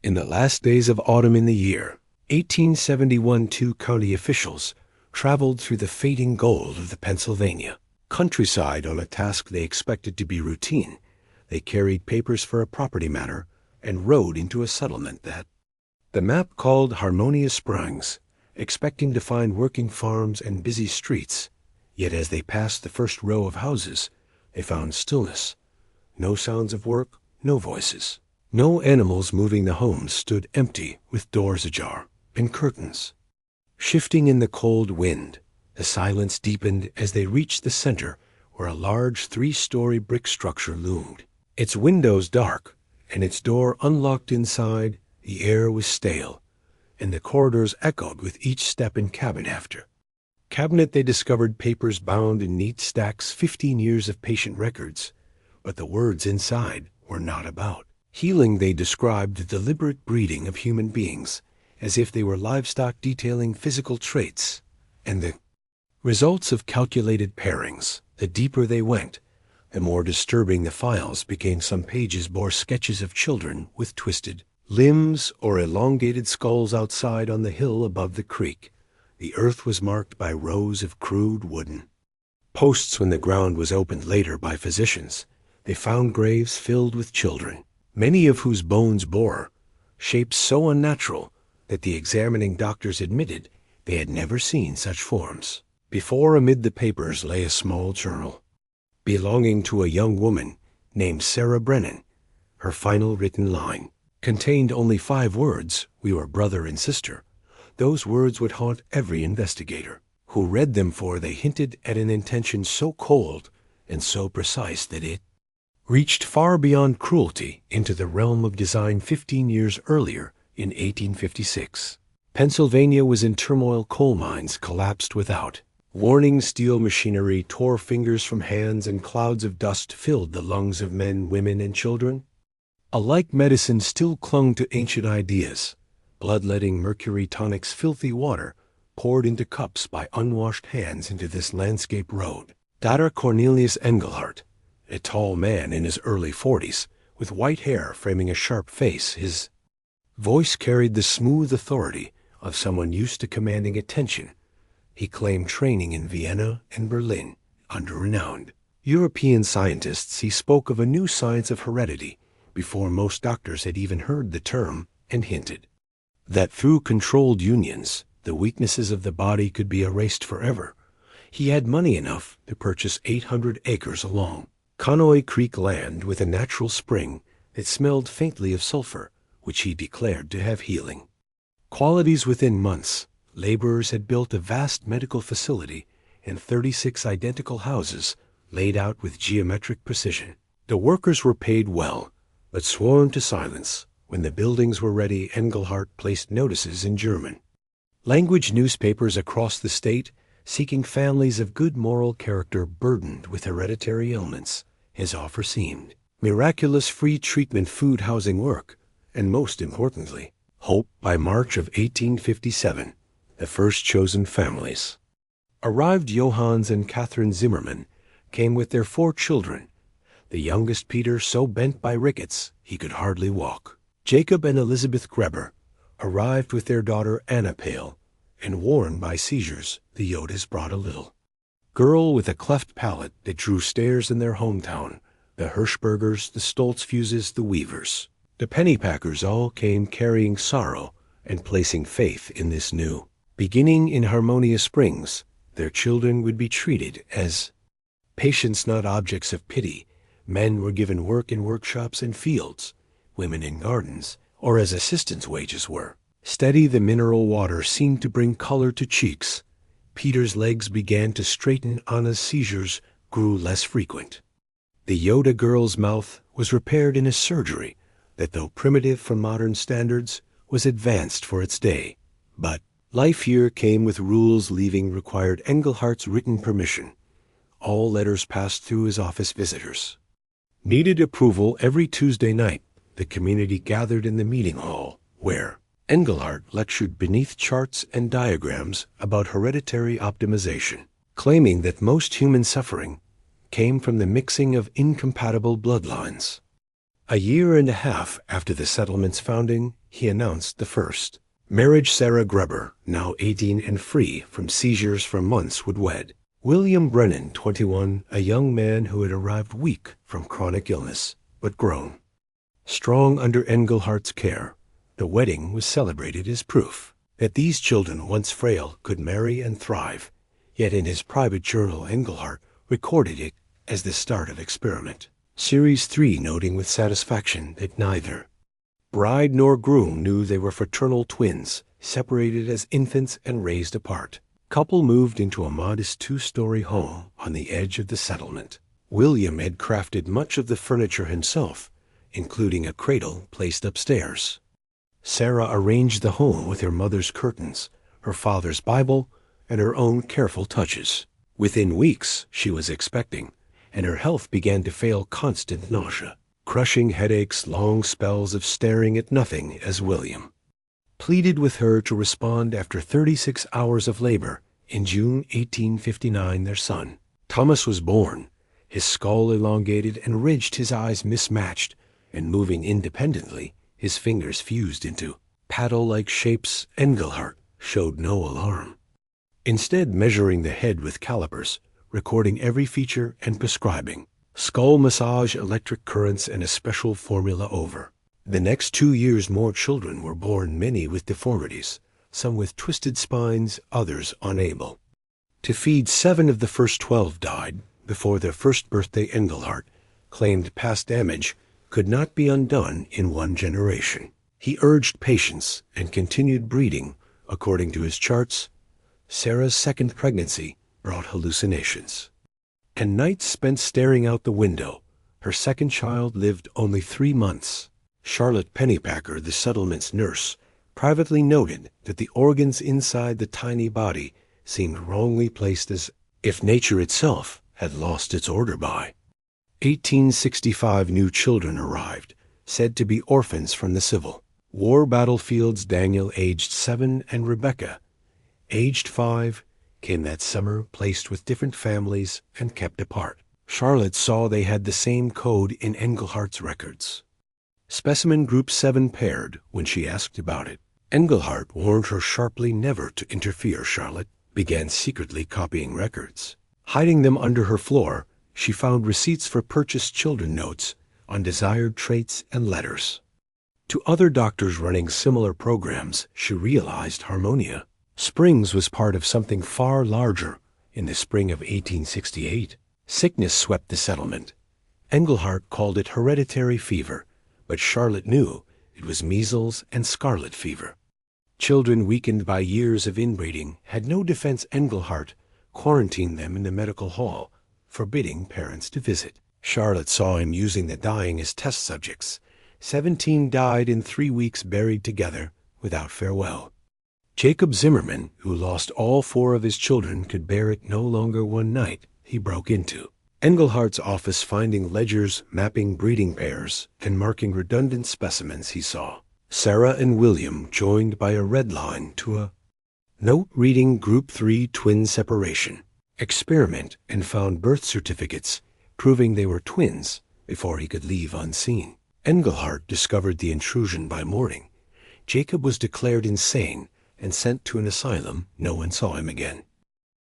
In the last days of autumn in the year 1871, two county officials traveled through the fading gold of the Pennsylvania countryside on a task they expected to be routine. They carried papers for a property matter and rode into a settlement that the map called Harmonia Springs, expecting to find working farms and busy streets. Yet as they passed the first row of houses, they found stillness. No sounds of work, no voices. No animals moving. The homes stood empty, with doors ajar and curtains shifting in the cold wind. The silence deepened as they reached the center, where a large 3-story brick structure loomed. Its windows dark and its door unlocked inside. The air was stale, and the corridors echoed with each step in cabinet after cabinet. They discovered papers bound in neat stacks, 15 years of patient records, but the words inside were not about healing. They described the deliberate breeding of human beings as if they were livestock, detailing physical traits and the results of calculated pairings. The deeper they went, the more disturbing the files became. Some pages bore sketches of children with twisted limbs or elongated skulls outside on the hill above the creek. The earth was marked by rows of crude wooden posts. When the ground was opened later by physicians, they found graves filled with children, many of whose bones bore shapes so unnatural that the examining doctors admitted they had never seen such forms before. Amid the papers lay a small journal belonging to a young woman named Sarah Brennan. Her final written line contained only 5 words: "We were brother and sister." Those words would haunt every investigator who read them, for they hinted at an intention so cold and so precise that it reached far beyond cruelty into the realm of design. 15 years earlier, in 1856, Pennsylvania was in turmoil. Coal mines collapsed without warning. Steel machinery tore fingers from hands, and clouds of dust filled the lungs of men, women, and children. Alike, medicine still clung to ancient ideas. Bloodletting mercury tonics, filthy water poured into cups by unwashed hands into this landscape road. Dr. Cornelius Engelhardt, a tall man in his early 40s, with white hair framing a sharp face, his voice carried the smooth authority of someone used to commanding attention. He claimed training in Vienna and Berlin under renowned European scientists. He spoke of a new science of heredity before most doctors had even heard the term, and hinted that through controlled unions, the weaknesses of the body could be erased forever. He had money enough to purchase 800 acres along Conoy Creek land with a natural spring that smelled faintly of sulfur, which he declared to have healing qualities. Within months, laborers had built a vast medical facility and 36 identical houses laid out with geometric precision. The workers were paid well, but sworn to silence. When the buildings were ready, Engelhardt placed notices in German language newspapers across the state, seeking families of good moral character burdened with hereditary ailments. His offer seemed miraculous: free treatment, food, housing, work, and most importantly, hope. By March of 1857, the first chosen families arrived. Johannes and Catherine Zimmerman came with their 4 children. The youngest, Peter, so bent by rickets he could hardly walk. Jacob and Elizabeth Greber arrived with their daughter Anna, pale and worn by seizures. The Yodas brought a little girl with a cleft palate that drew stares in their hometown. The Hirschbergers, the Stoltzfuses, the Weavers, the Pennypackers all came carrying sorrow and placing faith in this new beginning. In Harmonia Springs, their children would be treated as patients, not objects of pity. Men were given work in workshops and fields, women in gardens, or as assistants. Wages were steady. The mineral water seemed to bring color to cheeks. Peter's legs began to straighten. Anna's seizures grew less frequent. The Yoda girl's mouth was repaired in a surgery that, though primitive from modern standards, was advanced for its day. But life here came with rules. Leaving required Engelhardt's written permission. All letters passed through his office. Visitors needed approval. Every Tuesday night, the community gathered in the meeting hall, where Engelhardt lectured beneath charts and diagrams about hereditary optimization, claiming that most human suffering came from the mixing of incompatible bloodlines. A year and a half after the settlement's founding, he announced the first marriage. Sarah Gruber, now 18 and free from seizures for months, would wed William Brennan, 21, a young man who had arrived weak from chronic illness, but grown strong under Engelhart's care. The wedding was celebrated as proof that these children, once frail, could marry and thrive. Yet in his private journal, Engelhart recorded it as the start of experiment. Series 3, noting with satisfaction that neither bride nor groom knew they were fraternal twins, separated as infants and raised apart. Couple moved into a modest 2-story home on the edge of the settlement. William had crafted much of the furniture himself, including a cradle placed upstairs. Sarah arranged the home with her mother's curtains, her father's Bible, and her own careful touches. Within weeks, she was expecting, and her health began to fail. Constant nausea, crushing headaches, long spells of staring at nothing as William pleaded with her to respond. After 36 hours of labor, in June 1859, their son, Thomas, was born. His skull elongated and ridged, his eyes mismatched, and moving independently, his fingers fused into paddle-like shapes. Engelhart showed no alarm, instead measuring the head with calipers, recording every feature and prescribing skull massage, electric currents, and a special formula over the next 2 years. More children were born, many with deformities, some with twisted spines, others unable to feed. 7 of the first 12 died before their first birthday. Engelhart claimed past damage could not be undone in 1 generation. He urged patience and continued breeding. According to his charts, Sarah's second pregnancy brought hallucinations and nights spent staring out the window. Her second child lived only 3 months. Charlotte Pennypacker, the settlement's nurse, privately noted that the organs inside the tiny body seemed wrongly placed, as if nature itself had lost its order. By 1865, new children arrived, said to be orphans from the Civil War battlefields. Daniel, aged 7, and Rebecca, aged 5, came that summer, placed with different families and kept apart. Charlotte saw they had the same code in Engelhart's records. Specimen group 7 paired when she asked about it. Engelhart warned her sharply never to interfere. Charlotte began secretly copying records. Hiding them under her floor, she found receipts for purchased children notes on desired traits and letters. To other doctors running similar programs, she realized Harmonia Springs was part of something far larger. In the spring of 1868, sickness swept the settlement. Engelhart called it hereditary fever, but Charlotte knew it was measles and scarlet fever. Children weakened by years of inbreeding had no defense. Engelhart quarantined them in the medical hall, forbidding parents to visit. Charlotte saw him using the dying as test subjects. 17 died in 3 weeks, buried together without farewell. Jacob Zimmerman, who lost all 4 of his children, could bear it no longer. One night, he broke into Engelhart's office, finding ledgers mapping breeding pairs and marking redundant specimens. He saw Sarah and William joined by a red line to a note reading Group 3 twin separation experiment, and found birth certificates proving they were twins before he could leave unseen. Engelhart discovered the intrusion by morning. Jacob was declared insane and sent to an asylum. No one saw him again.